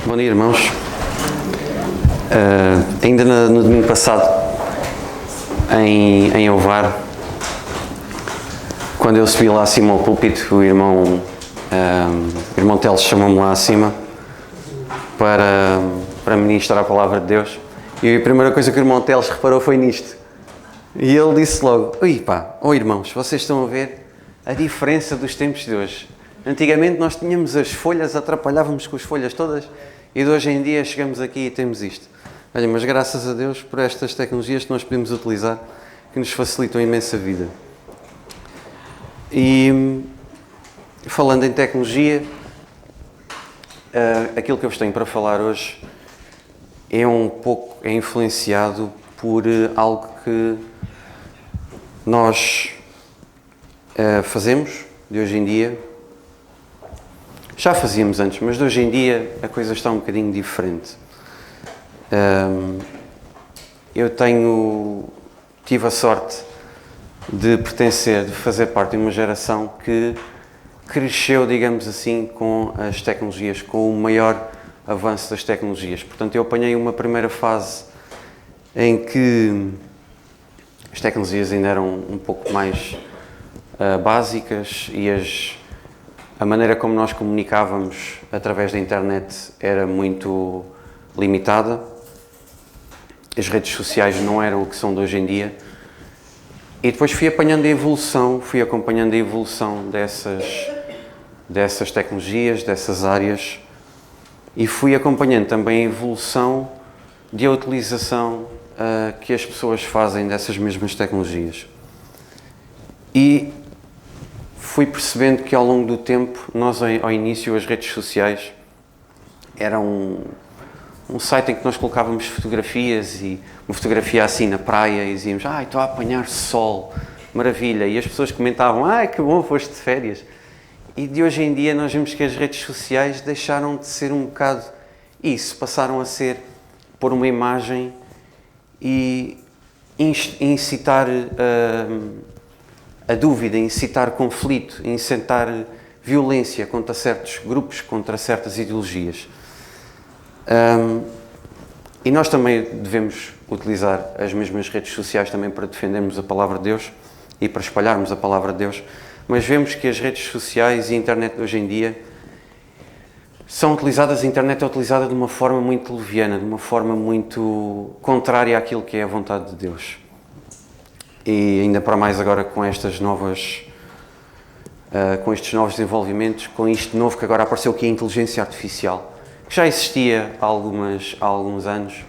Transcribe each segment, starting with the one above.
Bom dia, irmãos. Ainda no domingo passado, em Ovar, quando eu subi lá acima ao púlpito, o irmão Teles chamou-me lá acima para ministrar a palavra de Deus. E a primeira coisa que o irmão Teles reparou foi nisto. E ele disse logo: irmãos, vocês estão a ver a diferença dos tempos de hoje. Antigamente nós tínhamos as folhas, atrapalhávamos com as folhas todas, e de hoje em dia chegamos aqui e temos isto. Olha, mas graças a Deus por estas tecnologias que nós podemos utilizar, que nos facilitam a imensa vida. E falando em tecnologia, aquilo que eu vos tenho para falar hoje é influenciado por algo que nós fazemos de hoje em dia. Já fazíamos antes, mas de hoje em dia a coisa está um bocadinho diferente. Eu tive a sorte de fazer parte de uma geração que cresceu, digamos assim, com as tecnologias, com o maior avanço das tecnologias. Portanto, eu apanhei uma primeira fase em que as tecnologias ainda eram um pouco mais básicas e a maneira como nós comunicávamos através da internet era muito limitada. As redes sociais não eram o que são de hoje em dia. E depois fui acompanhando a evolução dessas tecnologias, dessas áreas, e fui acompanhando também a evolução de utilização que as pessoas fazem dessas mesmas tecnologias. E fui percebendo que ao longo do tempo, nós ao início as redes sociais eram um site em que nós colocávamos fotografias, e uma fotografia assim na praia e dizíamos: estou a apanhar sol, maravilha, e as pessoas comentavam: que bom, foste de férias. E de hoje em dia nós vemos que as redes sociais deixaram de ser um bocado isso, passaram a ser pôr uma imagem e incitar a dúvida, incitar conflito, incitar violência contra certos grupos, contra certas ideologias. E nós também devemos utilizar as mesmas redes sociais também para defendermos a palavra de Deus e para espalharmos a palavra de Deus, mas vemos que as redes sociais e a internet de hoje em dia a internet é utilizada de uma forma muito leviana, de uma forma muito contrária àquilo que é a vontade de Deus. E ainda para mais agora com estes novos desenvolvimentos, com isto novo que agora apareceu, que é a inteligência artificial, que já existia há alguns anos,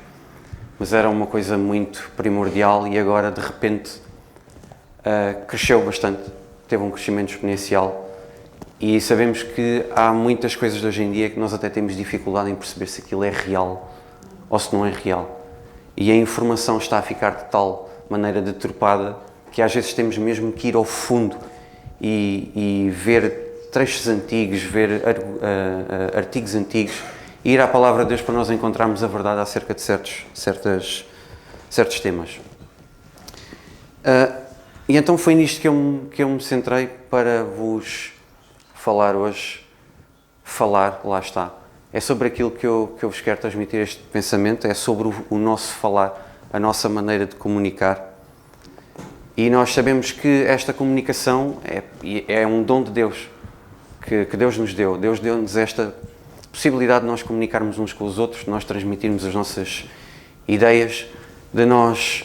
mas era uma coisa muito primordial e agora de repente cresceu bastante, teve um crescimento exponencial, e sabemos que há muitas coisas de hoje em dia que nós até temos dificuldade em perceber se aquilo é real ou se não é real, e a informação está a ficar de tal maneira deturpada que às vezes temos mesmo que ir ao fundo e ver trechos antigos, ver artigos antigos, e ir à palavra de Deus para nós encontrarmos a verdade acerca de certos temas. E então foi nisto que eu me centrei para vos falar hoje. Lá está. É sobre aquilo que eu vos quero transmitir, este pensamento, é sobre o nosso falar, a nossa maneira de comunicar. E nós sabemos que esta comunicação é um dom de Deus, que Deus nos deu. Deus deu-nos esta possibilidade de nós comunicarmos uns com os outros, de nós transmitirmos as nossas ideias, de nós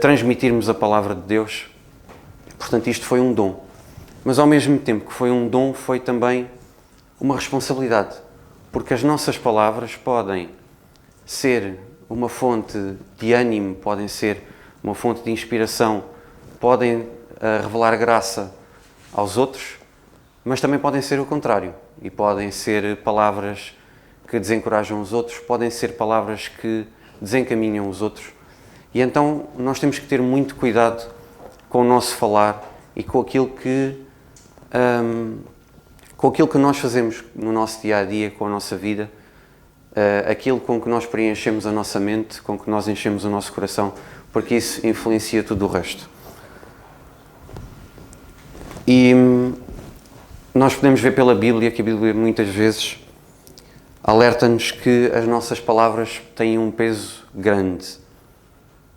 transmitirmos a palavra de Deus. Portanto, isto foi um dom. Mas ao mesmo tempo que foi um dom, foi também uma responsabilidade. Porque as nossas palavras podem ser uma fonte de ânimo, podem ser uma fonte de inspiração, podem revelar graça aos outros, mas também podem ser o contrário. E podem ser palavras que desencorajam os outros, podem ser palavras que desencaminham os outros. E então nós temos que ter muito cuidado com o nosso falar e com aquilo que nós fazemos no nosso dia-a-dia, com a nossa vida, aquilo com que nós preenchemos a nossa mente, com que nós enchemos o nosso coração, porque isso influencia tudo o resto. E nós podemos ver pela Bíblia que a Bíblia muitas vezes alerta-nos que as nossas palavras têm um peso grande.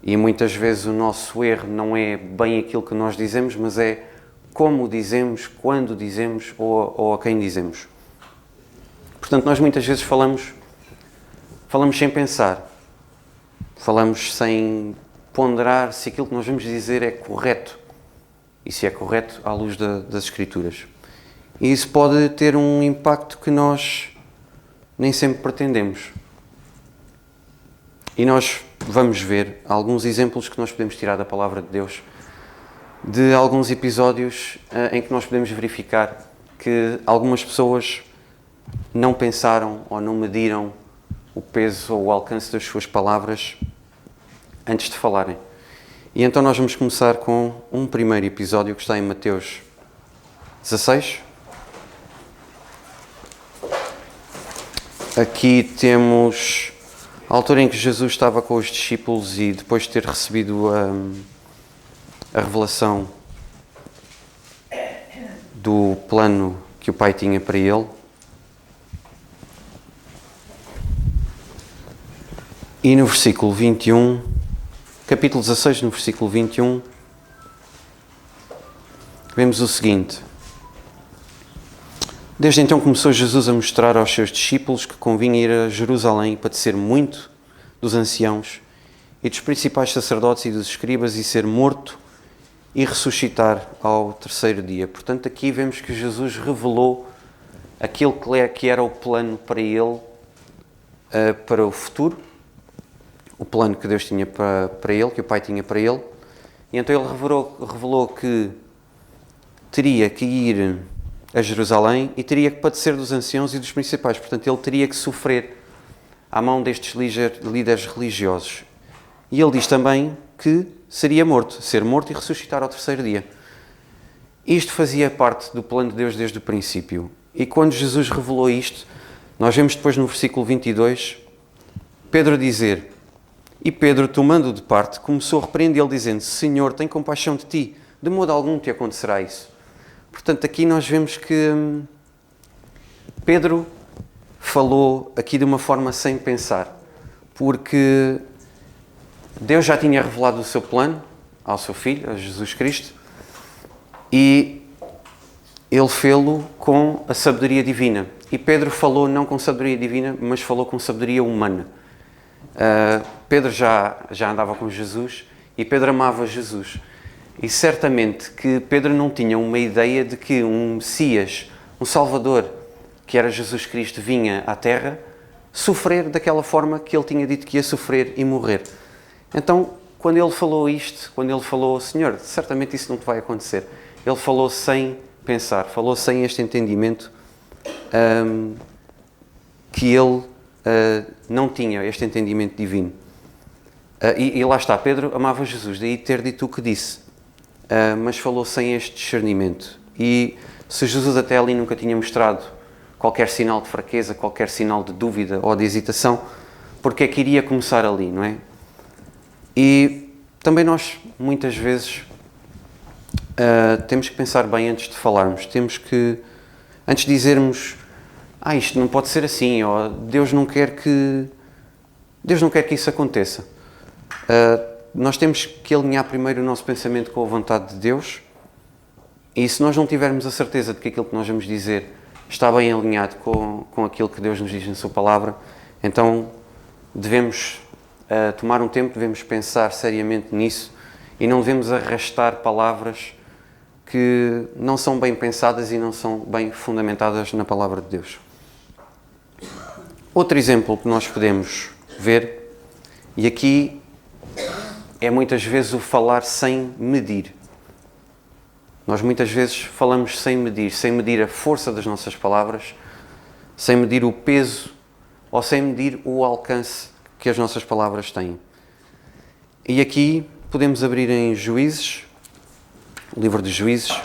E muitas vezes o nosso erro não é bem aquilo que nós dizemos, mas é como dizemos, quando dizemos ou a quem dizemos. Portanto, nós muitas vezes falamos sem pensar, falamos sem ponderar se aquilo que nós vamos dizer é correto e se é correto à luz das Escrituras. E isso pode ter um impacto que nós nem sempre pretendemos. E nós vamos ver alguns exemplos que nós podemos tirar da Palavra de Deus, de alguns episódios em que nós podemos verificar que algumas pessoas não pensaram ou não mediram o peso ou o alcance das suas palavras antes de falarem. E então nós vamos começar com um primeiro episódio que está em Mateus 16. Aqui temos a altura em que Jesus estava com os discípulos e depois de ter recebido a revelação do plano que o Pai tinha para ele. E no versículo 21, capítulo 16, no versículo 21, vemos o seguinte: Desde então começou Jesus a mostrar aos seus discípulos que convinha ir a Jerusalém e padecer muito dos anciãos e dos principais sacerdotes e dos escribas e ser morto e ressuscitar ao terceiro dia. Portanto, aqui vemos que Jesus revelou aquilo que era o plano para ele, para o futuro, o plano que Deus tinha para ele, que o Pai tinha para ele. E então ele revelou que teria que ir a Jerusalém e teria que padecer dos anciãos e dos principais. Portanto, ele teria que sofrer à mão destes líderes religiosos. E ele diz também que seria morto, ser morto e ressuscitar ao terceiro dia. Isto fazia parte do plano de Deus desde o princípio. E quando Jesus revelou isto, nós vemos depois no versículo 22, Pedro dizer: E Pedro, tomando-o de parte, começou a repreendê-lo, dizendo: Senhor, tem compaixão de ti, de modo algum te acontecerá isso. Portanto, aqui nós vemos que Pedro falou aqui de uma forma sem pensar, porque Deus já tinha revelado o seu plano ao seu Filho, a Jesus Cristo, e ele fê-lo com a sabedoria divina. E Pedro falou não com sabedoria divina, mas falou com sabedoria humana. Pedro já andava com Jesus e Pedro amava Jesus. E certamente que Pedro não tinha uma ideia de que um Messias, um Salvador, que era Jesus Cristo, vinha à Terra sofrer daquela forma que ele tinha dito que ia sofrer e morrer. Então, quando ele falou isto, quando ele falou: Senhor, certamente isso não te vai acontecer, ele falou sem pensar, falou sem este entendimento que ele não tinha, este entendimento divino. E lá está, Pedro amava Jesus, daí ter dito o que disse. Mas falou sem este discernimento. E se Jesus até ali nunca tinha mostrado qualquer sinal de fraqueza, qualquer sinal de dúvida ou de hesitação, porque é que iria começar ali, não é? E também nós, muitas vezes, temos que pensar bem antes de falarmos. Temos que, antes de dizermos: isto não pode ser assim, ou Deus não quer que isso aconteça. Nós temos que alinhar primeiro o nosso pensamento com a vontade de Deus, e se nós não tivermos a certeza de que aquilo que nós vamos dizer está bem alinhado com aquilo que Deus nos diz na sua palavra, então devemos tomar um tempo, devemos pensar seriamente nisso e não devemos arrastar palavras que não são bem pensadas e não são bem fundamentadas na palavra de Deus. Outro exemplo que nós podemos ver, e aqui é muitas vezes o falar sem medir. Nós muitas vezes falamos sem medir a força das nossas palavras, sem medir o peso ou sem medir o alcance que as nossas palavras têm. E aqui podemos abrir em Juízes, o livro de Juízes.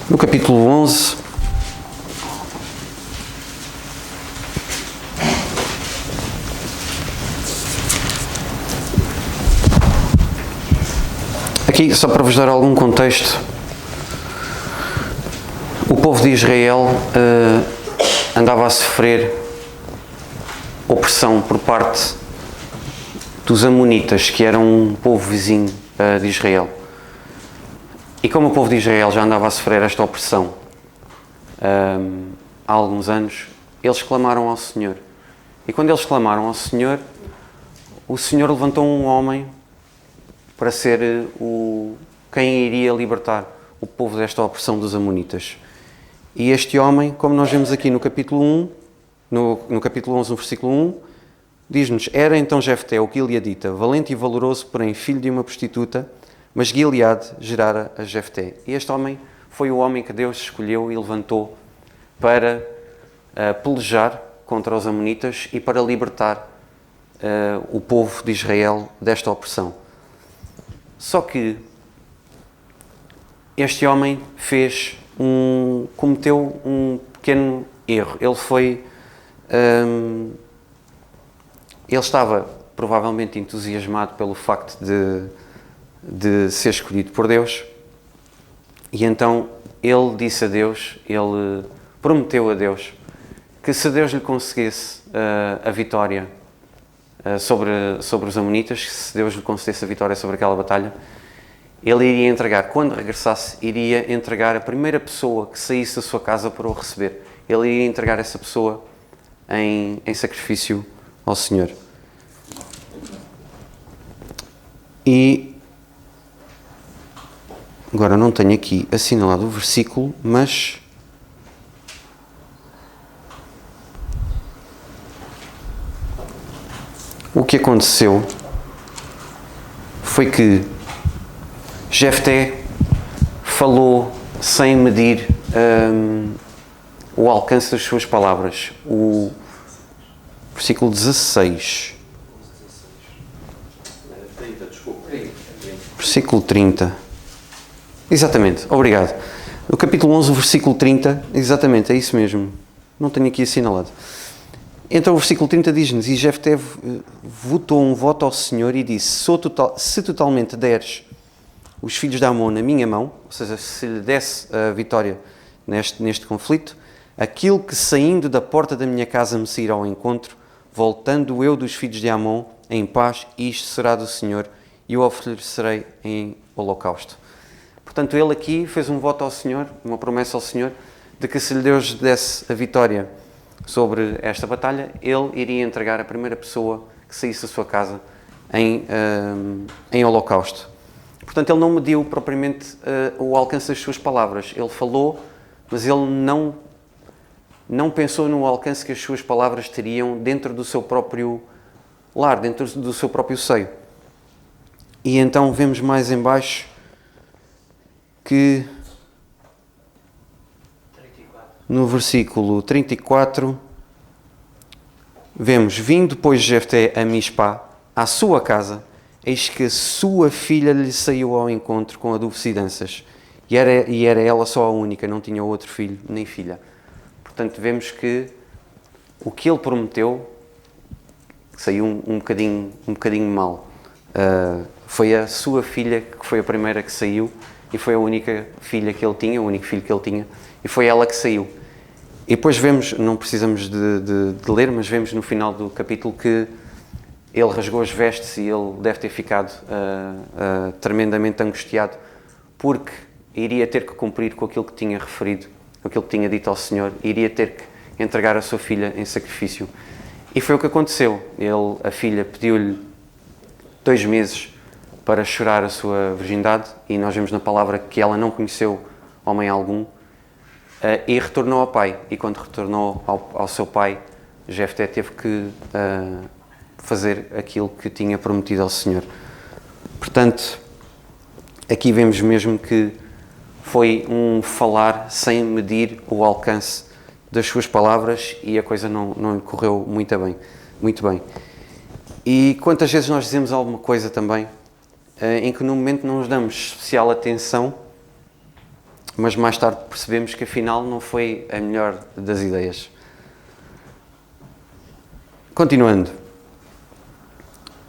No capítulo 11, Aqui, só para vos dar algum contexto, o povo de Israel andava a sofrer opressão por parte dos Amonitas, que eram um povo vizinho de Israel. E como o povo de Israel já andava a sofrer esta opressão há alguns anos, eles clamaram ao Senhor. E quando eles clamaram ao Senhor, o Senhor levantou um homem para ser quem iria libertar o povo desta opressão dos Amonitas. E este homem, como nós vemos aqui no capítulo 1, no capítulo 11, no versículo 1, diz-nos: Era então Jefté, o Gileadita, valente e valoroso, porém filho de uma prostituta, mas Gileade gerara a Jefté. E este homem foi o homem que Deus escolheu e levantou para pelejar contra os Amonitas e para libertar o povo de Israel desta opressão. Só que este homem cometeu um pequeno erro. Ele estava provavelmente entusiasmado pelo facto de ser escolhido por Deus, e então ele disse a Deus, ele prometeu a Deus que se Deus lhe conseguisse a vitória sobre os Amonitas, se Deus lhe concedesse a vitória sobre aquela batalha, ele iria entregar, quando regressasse, iria entregar a primeira pessoa que saísse da sua casa para o receber. Ele iria entregar essa pessoa em sacrifício ao Senhor. E agora não tenho aqui assinalado o versículo, mas o que aconteceu foi que Jefté falou sem medir o alcance das suas palavras. O versículo 16. Versículo 30. Exatamente, obrigado. No capítulo 11, o versículo 30, exatamente, é isso mesmo. Não tenho aqui assinalado. Então o versículo 30 diz-nos: E Jefté votou um voto ao Senhor e disse: se totalmente deres os filhos de Amon na minha mão, ou seja, se lhe desse a vitória neste conflito, aquilo que saindo da porta da minha casa me sair ao encontro, voltando eu dos filhos de Amon em paz, isto será do Senhor, e o oferecerei em holocausto. Portanto, ele aqui fez um voto ao Senhor, uma promessa ao Senhor, de que se lhe Deus desse a vitória sobre esta batalha, ele iria entregar a primeira pessoa que saísse da sua casa em holocausto. Portanto, ele não mediu propriamente o alcance das suas palavras. Ele falou, mas ele não pensou no alcance que as suas palavras teriam dentro do seu próprio lar, dentro do seu próprio seio. E então vemos mais em baixo que no versículo 34 vemos: Vindo depois Jefté a Mispá, à sua casa, eis que a sua filha lhe saiu ao encontro com adolescências, e era ela só a única, não tinha outro filho nem filha. Portanto, vemos que o que ele prometeu saiu um bocadinho mal. Foi a sua filha que foi a primeira que saiu, e foi a única filha que ele tinha, o único filho que ele tinha, e foi ela que saiu. E depois vemos, não precisamos de ler, mas vemos no final do capítulo que ele rasgou as vestes e ele deve ter ficado tremendamente angustiado, porque iria ter que cumprir com aquilo que tinha referido, com aquilo que tinha dito ao Senhor, iria ter que entregar a sua filha em sacrifício. E foi o que aconteceu. A filha pediu-lhe 2 meses para chorar a sua virgindade, e nós vemos na palavra que ela não conheceu homem algum, e retornou ao pai. E quando retornou ao seu pai, Jefté teve que fazer aquilo que tinha prometido ao Senhor. Portanto, aqui vemos mesmo que foi um falar sem medir o alcance das suas palavras, e a coisa não lhe correu muito bem. E quantas vezes nós dizemos alguma coisa também em que no momento não nos damos especial atenção, mas mais tarde percebemos que afinal não foi a melhor das ideias. Continuando.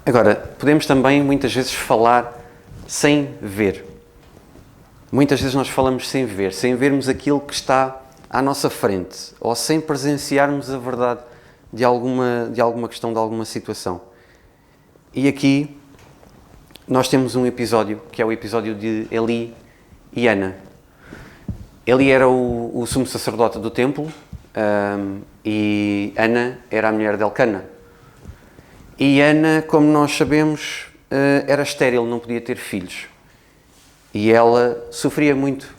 Agora, podemos também muitas vezes falar sem ver. Muitas vezes nós falamos sem ver, sem vermos aquilo que está à nossa frente, ou sem presenciarmos a verdade de alguma questão, de alguma situação. E aqui nós temos um episódio, que é o episódio de Eli e Ana. Eli era o sumo sacerdote do templo, e Ana era a mulher de Elcana. E Ana, como nós sabemos, era estéril, não podia ter filhos. E ela sofria muito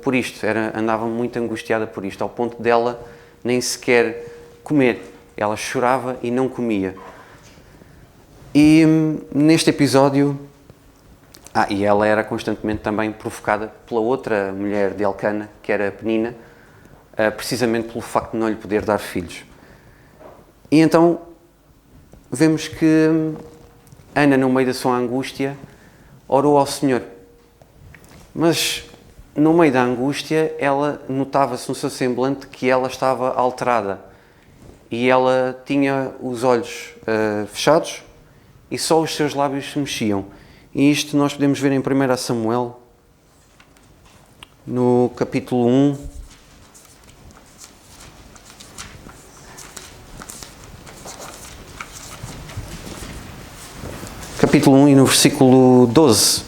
por isto, andava muito angustiada por isto, ao ponto dela nem sequer comer. Ela chorava e não comia. E neste episódio, e ela era constantemente também provocada pela outra mulher de Elcana, que era Penina, precisamente pelo facto de não lhe poder dar filhos. E então vemos que Ana, no meio da sua angústia, orou ao Senhor. Mas no meio da angústia, ela notava-se no seu semblante que ela estava alterada. E ela tinha os olhos fechados e só os seus lábios se mexiam. E isto nós podemos ver em 1 Samuel, no capítulo 1. Capítulo 1 e no versículo 12.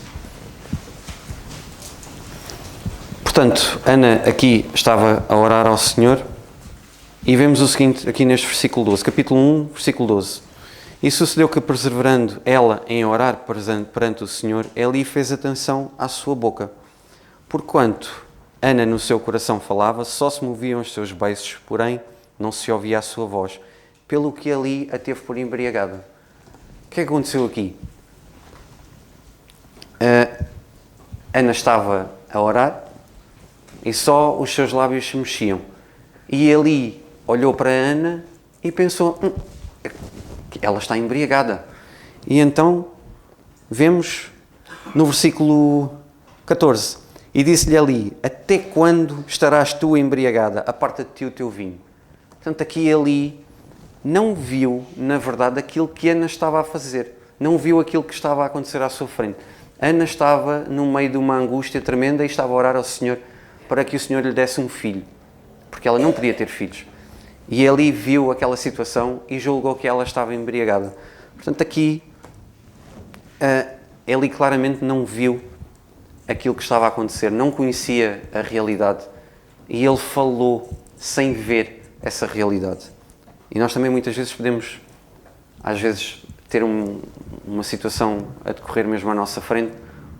Portanto, Ana aqui estava a orar ao Senhor e vemos o seguinte aqui neste versículo 12, capítulo 1, versículo 12. E sucedeu que, perseverando ela em orar perante o Senhor, Eli fez atenção à sua boca. Porquanto Ana no seu coração falava, só se moviam os seus beiços, porém não se ouvia a sua voz, pelo que Eli a teve por embriagada. O que é que aconteceu aqui? Ana estava a orar e só os seus lábios se mexiam. E Eli olhou para Ana e pensou, ela está embriagada. E então vemos no versículo 14, e disse-lhe Eli, até quando estarás tu embriagada? Aparta de ti o teu vinho. Portanto, aqui Eli não viu, na verdade, aquilo que Ana estava a fazer. Não viu aquilo que estava a acontecer à sua frente. Ana estava no meio de uma angústia tremenda e estava a orar ao Senhor para que o Senhor lhe desse um filho, porque ela não podia ter filhos. E Eli viu aquela situação e julgou que ela estava embriagada. Portanto, aqui, Eli claramente não viu aquilo que estava a acontecer, não conhecia a realidade e ele falou sem ver essa realidade. E nós também muitas vezes podemos, às vezes, ter uma situação a decorrer mesmo à nossa frente,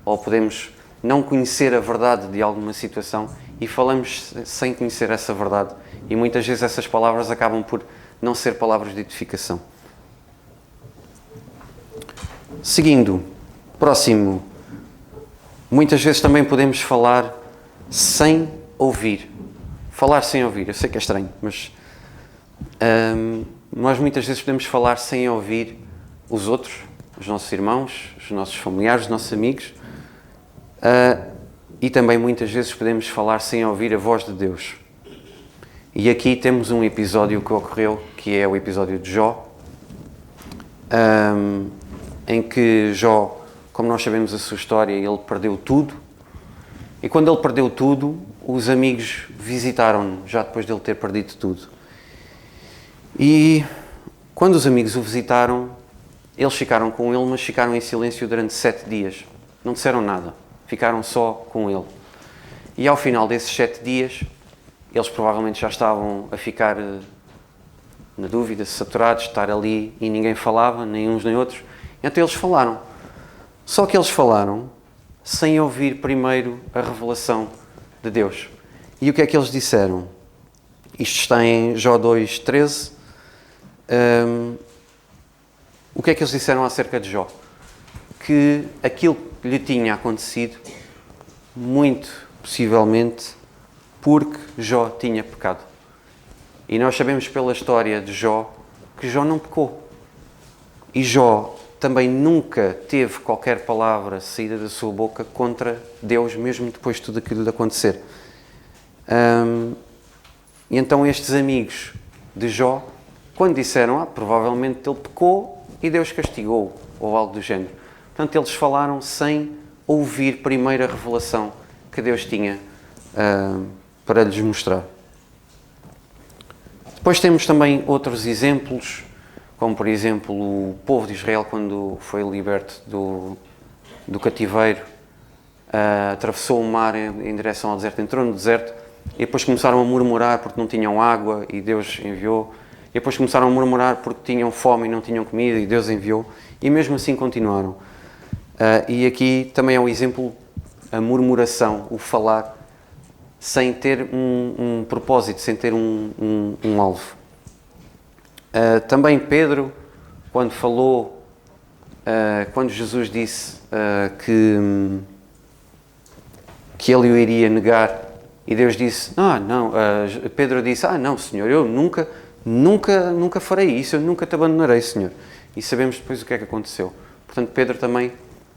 ou podemos não conhecer a verdade de alguma situação e falamos sem conhecer essa verdade. E muitas vezes essas palavras acabam por não ser palavras de edificação. Seguindo, próximo. Muitas vezes também podemos falar sem ouvir. Falar sem ouvir, eu sei que é estranho, mas nós muitas vezes podemos falar sem ouvir os outros, os nossos irmãos, os nossos familiares, os nossos amigos, e também muitas vezes podemos falar sem ouvir a voz de Deus. E aqui temos um episódio que ocorreu, que é o episódio de Jó, em que Jó, como nós sabemos a sua história, ele perdeu tudo. E quando ele perdeu tudo, os amigos visitaram-no, já depois de ele ter perdido tudo. E quando os amigos o visitaram, eles ficaram com ele, mas ficaram em silêncio durante 7 dias. Não disseram nada, ficaram só com ele. E ao final desses 7 dias, eles provavelmente já estavam a ficar na dúvida, saturados de estar ali e ninguém falava, nem uns nem outros. Então eles falaram. Só que eles falaram sem ouvir primeiro a revelação de Deus. E o que é que eles disseram? Isto está em Jó 2:13. O que é que eles disseram acerca de Jó? Que aquilo que lhe tinha acontecido, muito possivelmente, porque Jó tinha pecado. E nós sabemos pela história de Jó que Jó não pecou. E Jó também nunca teve qualquer palavra saída da sua boca contra Deus, mesmo depois de tudo aquilo de acontecer. E então estes amigos de Jó, quando disseram, provavelmente ele pecou e Deus castigou, ou algo do género. Portanto, eles falaram sem ouvir primeiro a revelação que Deus tinha para lhes mostrar. Depois temos também outros exemplos, como por exemplo o povo de Israel quando foi liberto do cativeiro, atravessou o mar em direção ao deserto, entrou no deserto e depois começaram a murmurar porque não tinham água e Deus enviou. E depois começaram a murmurar porque tinham fome e não tinham comida e Deus enviou. E mesmo assim continuaram. E aqui também é um exemplo, a murmuração, o falar, sem ter um propósito, sem ter um alvo. Também Pedro, quando falou, quando Jesus disse que ele o iria negar, e Deus disse, Pedro disse, não, Senhor, eu nunca farei isso, eu nunca te abandonarei, Senhor. E sabemos depois o que é que aconteceu. Portanto, Pedro também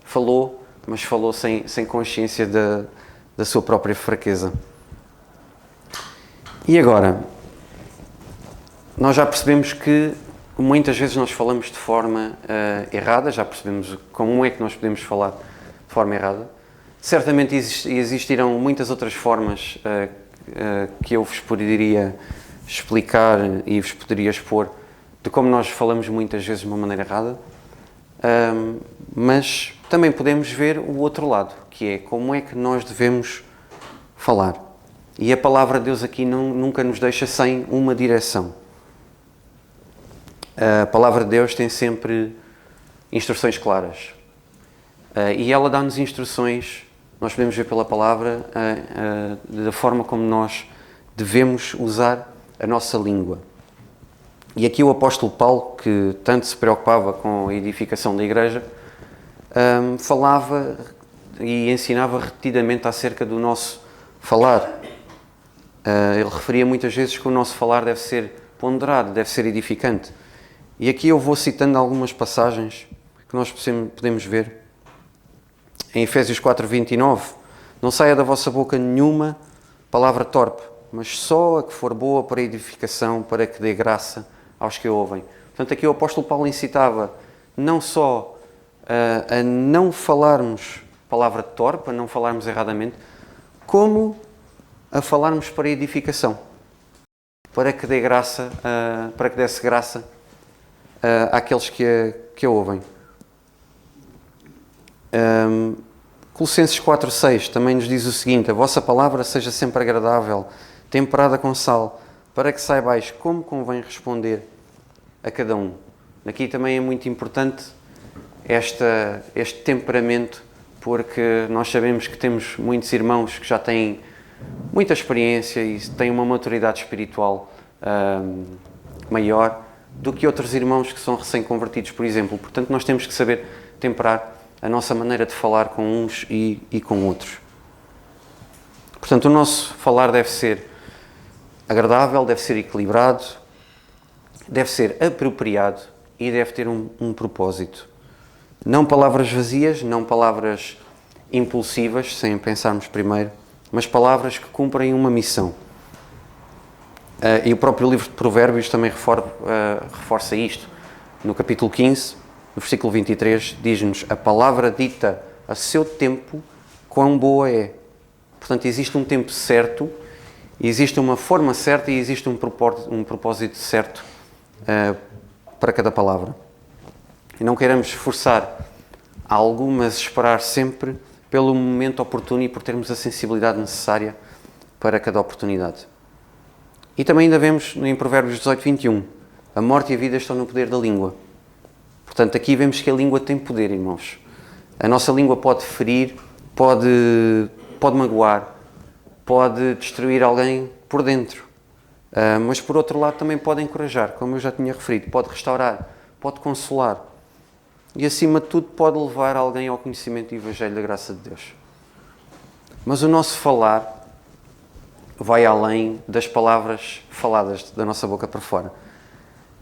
falou, mas falou sem consciência da sua própria fraqueza. E agora, nós já percebemos que muitas vezes nós falamos de forma errada, já percebemos como é que nós podemos falar de forma errada. Certamente existirão muitas outras formas que eu vos poderia explicar e vos poderia expor de como nós falamos muitas vezes de uma maneira errada, mas também podemos ver o outro lado, que é como é que nós devemos falar. E a palavra de Deus aqui nunca nos deixa sem uma direção. A palavra de Deus tem sempre instruções claras. E ela dá-nos instruções, nós podemos ver pela palavra, da forma como nós devemos usar a nossa língua. E aqui o apóstolo Paulo, que tanto se preocupava com a edificação da igreja, falava e ensinava repetidamente acerca do nosso falar. Ele referia muitas vezes que o nosso falar deve ser ponderado, deve ser edificante. E aqui eu vou citando algumas passagens que nós podemos ver. Em Efésios 4:29, não saia da vossa boca nenhuma palavra torpe, mas só a que for boa para a edificação, para que dê graça aos que a ouvem. Portanto, aqui o apóstolo Paulo incitava não só a não falarmos palavra torpe, a não falarmos erradamente, como a falarmos para a edificação, para que dê graça, para que desse graça àqueles que a ouvem. Colossenses 4:6 também nos diz o seguinte: a vossa palavra seja sempre agradável, temperada com sal, para que saibais como convém responder a cada um. Aqui também é muito importante este temperamento, porque nós sabemos que temos muitos irmãos que já têm muita experiência e têm uma maturidade espiritual maior do que outros irmãos que são recém-convertidos, por exemplo. Portanto, nós temos que saber temperar a nossa maneira de falar com uns e com outros. Portanto, o nosso falar deve ser agradável, deve ser equilibrado, deve ser apropriado e deve ter um propósito. Não palavras vazias, não palavras impulsivas, sem pensarmos primeiro, mas palavras que cumprem uma missão. E o próprio livro de Provérbios também reforça isto. No capítulo 15, no versículo 23, diz-nos: a palavra dita a seu tempo, quão boa é. Portanto, existe um tempo certo, existe uma forma certa e existe um propósito certo para cada palavra. E não queiramos forçar algo, mas esperar sempre pelo momento oportuno e por termos a sensibilidade necessária para cada oportunidade. E também ainda vemos em Provérbios 18:21, a morte e a vida estão no poder da língua. Portanto, aqui vemos que a língua tem poder, irmãos. A nossa língua pode ferir, pode magoar, pode destruir alguém por dentro. Mas, por outro lado, também pode encorajar, como eu já tinha referido, pode restaurar, pode consolar. E, acima de tudo, pode levar alguém ao conhecimento do Evangelho da graça de Deus. Mas o nosso falar vai além das palavras faladas da nossa boca para fora.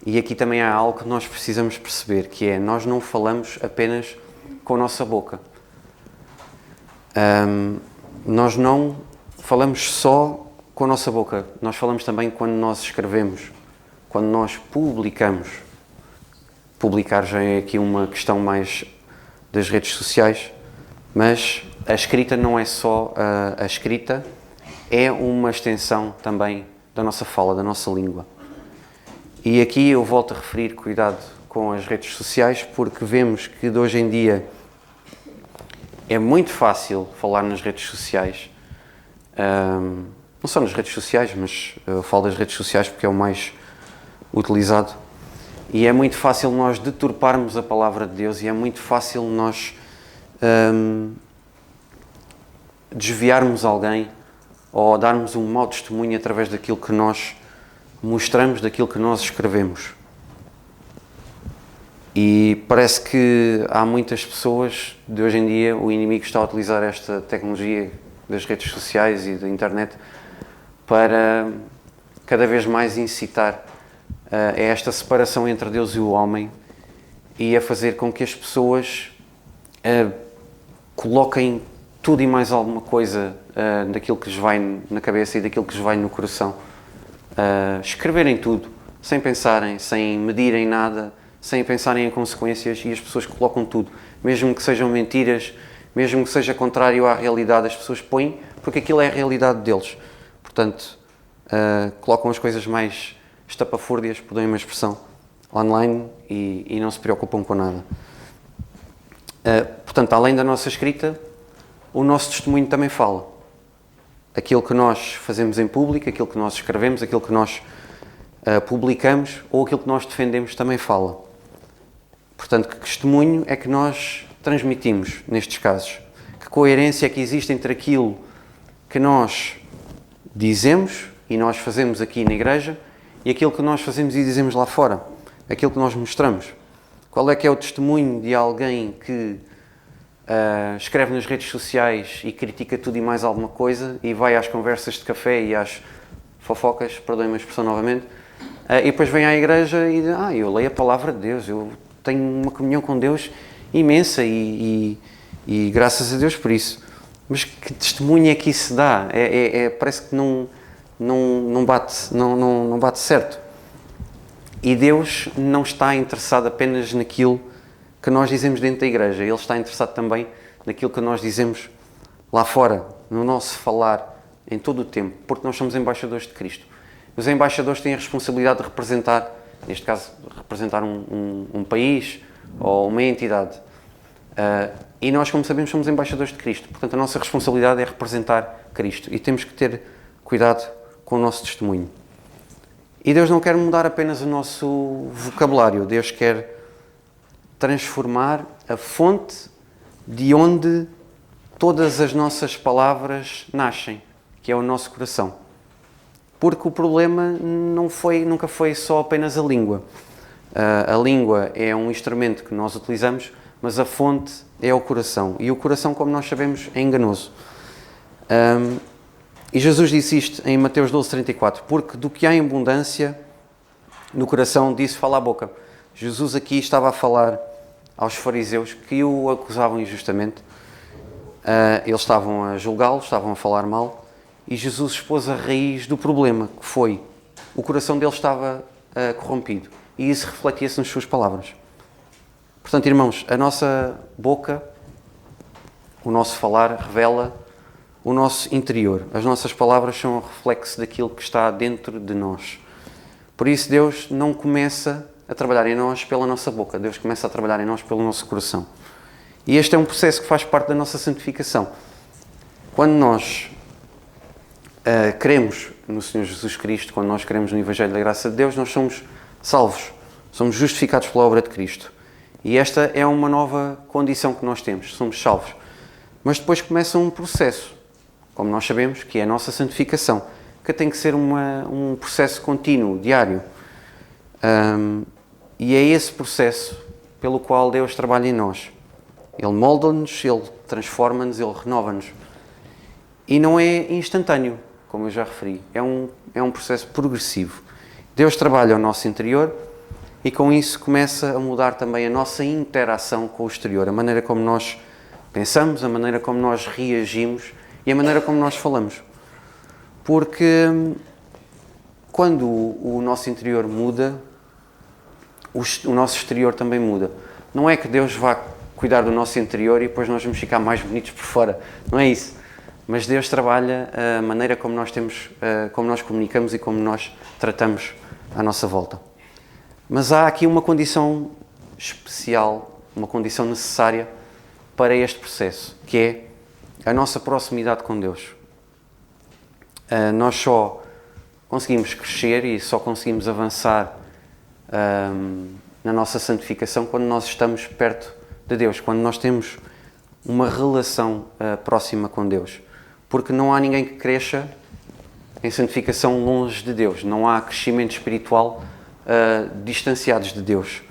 E aqui também há algo que nós precisamos perceber, que é, nós não falamos apenas com a nossa boca. Nós não falamos só com a nossa boca, nós falamos também quando nós escrevemos, quando nós publicamos. Publicar já é aqui uma questão mais das redes sociais, Mas a escrita não é só a escrita, é uma extensão também da nossa fala, da nossa língua. E aqui eu volto a referir cuidado com as redes sociais, porque vemos que de hoje em dia é muito fácil falar nas redes sociais. Não só nas redes sociais, mas eu falo das redes sociais porque é o mais utilizado. E é muito fácil nós deturparmos a palavra de Deus e é muito fácil nós desviarmos alguém ou darmos um mau testemunho através daquilo que nós mostramos, daquilo que nós escrevemos. E parece que há muitas pessoas, de hoje em dia, o inimigo está a utilizar esta tecnologia das redes sociais e da internet para cada vez mais incitar a esta separação entre Deus e o homem e a fazer com que as pessoas coloquem tudo e mais alguma coisa daquilo que lhes vai na cabeça e daquilo que lhes vai no coração. Escreverem tudo, sem pensarem, sem medirem nada, sem pensarem em consequências, e as pessoas colocam tudo, mesmo que sejam mentiras, mesmo que seja contrário à realidade, as pessoas põem porque aquilo é a realidade deles. Portanto, colocam as coisas mais estapafúrdias, perdoem uma expressão, online e não se preocupam com nada. Portanto, além da nossa escrita, o nosso testemunho também fala. Aquilo que nós fazemos em público, aquilo que nós escrevemos, aquilo que nós publicamos ou aquilo que nós defendemos também fala. Portanto, que testemunho é que nós transmitimos nestes casos? Que coerência é que existe entre aquilo que nós dizemos e nós fazemos aqui na igreja e aquilo que nós fazemos e dizemos lá fora? Aquilo que nós mostramos? Qual é que é o testemunho de alguém que escreve nas redes sociais e critica tudo e mais alguma coisa e vai às conversas de café e às fofocas, perdoem-me a expressão novamente, e depois vem à igreja e diz, eu leio a palavra de Deus, eu tenho uma comunhão com Deus imensa e graças a Deus por isso. Mas que testemunho é que isso dá? Parece que não bate certo. E Deus não está interessado apenas naquilo que nós dizemos dentro da igreja, Ele está interessado também naquilo que nós dizemos lá fora, no nosso falar, em todo o tempo, porque nós somos embaixadores de Cristo. Os embaixadores têm a responsabilidade de representar, neste caso, representar um país ou uma entidade. E nós, como sabemos, somos embaixadores de Cristo. Portanto, a nossa responsabilidade é representar Cristo e temos que ter cuidado com o nosso testemunho. E Deus não quer mudar apenas o nosso vocabulário, Deus quer transformar a fonte de onde todas as nossas palavras nascem, que é o nosso coração. Porque o problema nunca foi só apenas a língua. A língua é um instrumento que nós utilizamos, mas a fonte é o coração. E o coração, como nós sabemos, é enganoso. E Jesus disse isto em Mateus 12:34, porque do que há em abundância no coração, disso fala a boca. Jesus aqui estava a falar aos fariseus que o acusavam injustamente. Eles estavam a julgá-lo, estavam a falar mal, e Jesus expôs a raiz do problema, que foi o coração dele estava corrompido, e isso refletia-se nas suas palavras. Portanto, irmãos, a nossa boca, o nosso falar revela o nosso interior. As nossas palavras são o reflexo daquilo que está dentro de nós. Por isso, Deus não começa a trabalhar em nós pela nossa boca. Deus começa a trabalhar em nós pelo nosso coração. E este é um processo que faz parte da nossa santificação. Quando nós cremos no Senhor Jesus Cristo, quando nós cremos no Evangelho da Graça de Deus, nós somos salvos, somos justificados pela obra de Cristo. E esta é uma nova condição que nós temos, somos salvos. Mas depois começa um processo, como nós sabemos, que é a nossa santificação, que tem que ser um processo contínuo, diário. E é esse processo pelo qual Deus trabalha em nós. Ele molda-nos, Ele transforma-nos, Ele renova-nos. E não é instantâneo, como eu já referi. É um processo progressivo. Deus trabalha ao nosso interior e com isso começa a mudar também a nossa interação com o exterior. A maneira como nós pensamos, a maneira como nós reagimos e a maneira como nós falamos. Porque quando o nosso interior muda, o nosso exterior também muda. Não é que Deus vá cuidar do nosso interior e depois nós vamos ficar mais bonitos por fora. Não é isso. Mas Deus trabalha a maneira como nós como nós comunicamos e como nós tratamos à nossa volta. Mas há aqui uma condição especial, uma condição necessária para este processo, que é a nossa proximidade com Deus. Nós só conseguimos crescer e só conseguimos avançar na nossa santificação quando nós estamos perto de Deus, quando nós temos uma relação próxima com Deus. Porque não há ninguém que cresça em santificação longe de Deus. Não há crescimento espiritual distanciados de Deus.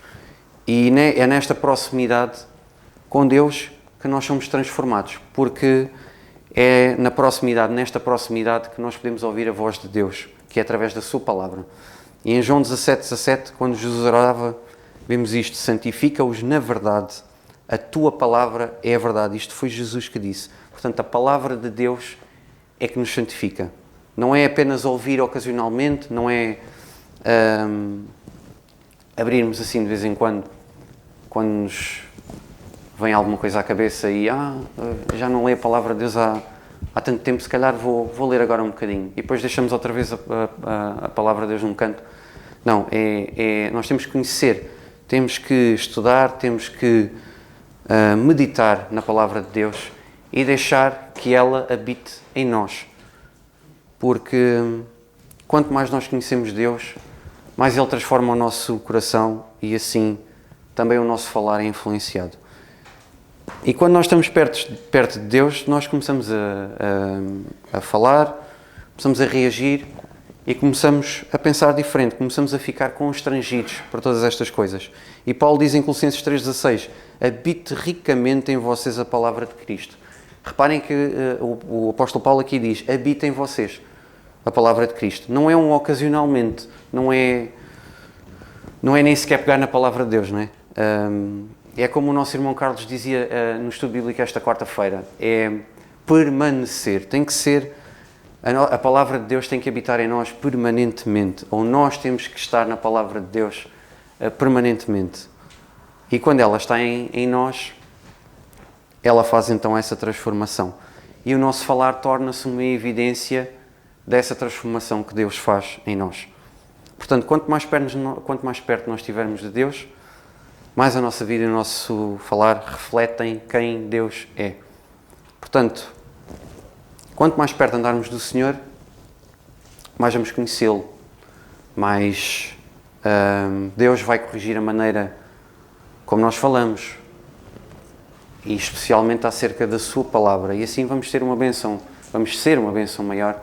E é nesta proximidade com Deus que nós somos transformados. Porque é nesta proximidade que nós podemos ouvir a voz de Deus, que é através da sua palavra. E em João 17:17, quando Jesus orava, vemos isto: santifica-os na verdade, a tua palavra é a verdade. Isto foi Jesus que disse. Portanto, a palavra de Deus é que nos santifica. Não é apenas ouvir ocasionalmente, não é abrirmos assim de vez em quando nos vem alguma coisa à cabeça e já não leio a palavra de Deus há tanto tempo, se calhar vou ler agora um bocadinho. E depois deixamos outra vez a palavra de Deus num canto. Não, nós temos que conhecer, temos que estudar, temos que meditar na palavra de Deus e deixar que ela habite em nós. Porque quanto mais nós conhecemos Deus, mais Ele transforma o nosso coração e assim também o nosso falar é influenciado. E quando nós estamos perto de Deus, nós começamos a falar, começamos a reagir e começamos a pensar diferente, começamos a ficar constrangidos por todas estas coisas. E Paulo diz em Colossenses 3:16, habite ricamente em vocês a palavra de Cristo. Reparem que o apóstolo Paulo aqui diz, habite em vocês a palavra de Cristo. Não é ocasionalmente, não é nem sequer pegar na palavra de Deus, não é? É como o nosso irmão Carlos dizia no estudo bíblico esta quarta-feira, é permanecer, tem que ser, a palavra de Deus tem que habitar em nós permanentemente, ou nós temos que estar na palavra de Deus permanentemente. E quando ela está em nós, ela faz então essa transformação. E o nosso falar torna-se uma evidência dessa transformação que Deus faz em nós. Portanto, quanto mais perto nós estivermos de Deus, mais a nossa vida e o nosso falar refletem quem Deus é. Portanto, quanto mais perto andarmos do Senhor, mais vamos conhecê-lo, mais Deus vai corrigir a maneira como nós falamos, e especialmente acerca da sua palavra. E assim vamos ser uma bênção maior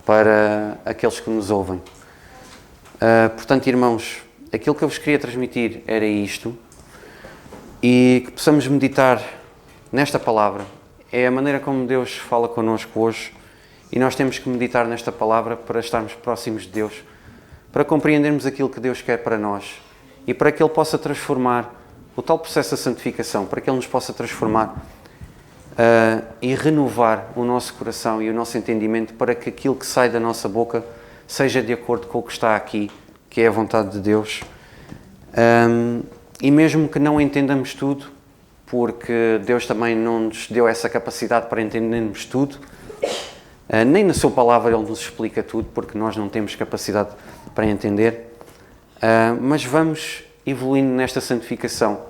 para aqueles que nos ouvem. Portanto, irmãos, aquilo que eu vos queria transmitir era isto, e que possamos meditar nesta palavra. É a maneira como Deus fala connosco hoje, e nós temos que meditar nesta palavra para estarmos próximos de Deus, para compreendermos aquilo que Deus quer para nós e para que Ele possa transformar o tal processo da santificação, para que Ele nos possa transformar e renovar o nosso coração e o nosso entendimento para que aquilo que sai da nossa boca seja de acordo com o que está aqui, que é a vontade de Deus. E mesmo que não entendamos tudo, porque Deus também não nos deu essa capacidade para entendermos tudo, nem na sua palavra Ele nos explica tudo, porque nós não temos capacidade para entender, mas vamos evoluindo nesta santificação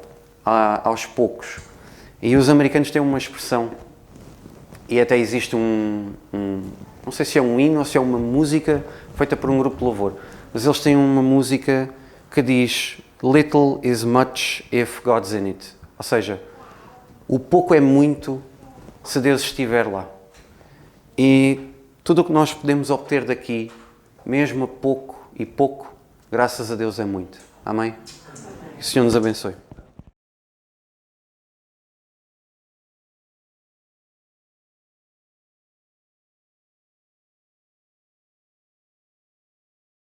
aos poucos. E os americanos têm uma expressão, e até existe não sei se é um hino ou se é uma música feita por um grupo de louvor, mas eles têm uma música que diz little is much if God's in it. Ou seja, o pouco é muito se Deus estiver lá. E tudo o que nós podemos obter daqui, mesmo a pouco, graças a Deus é muito. Amém? Que o Senhor nos abençoe.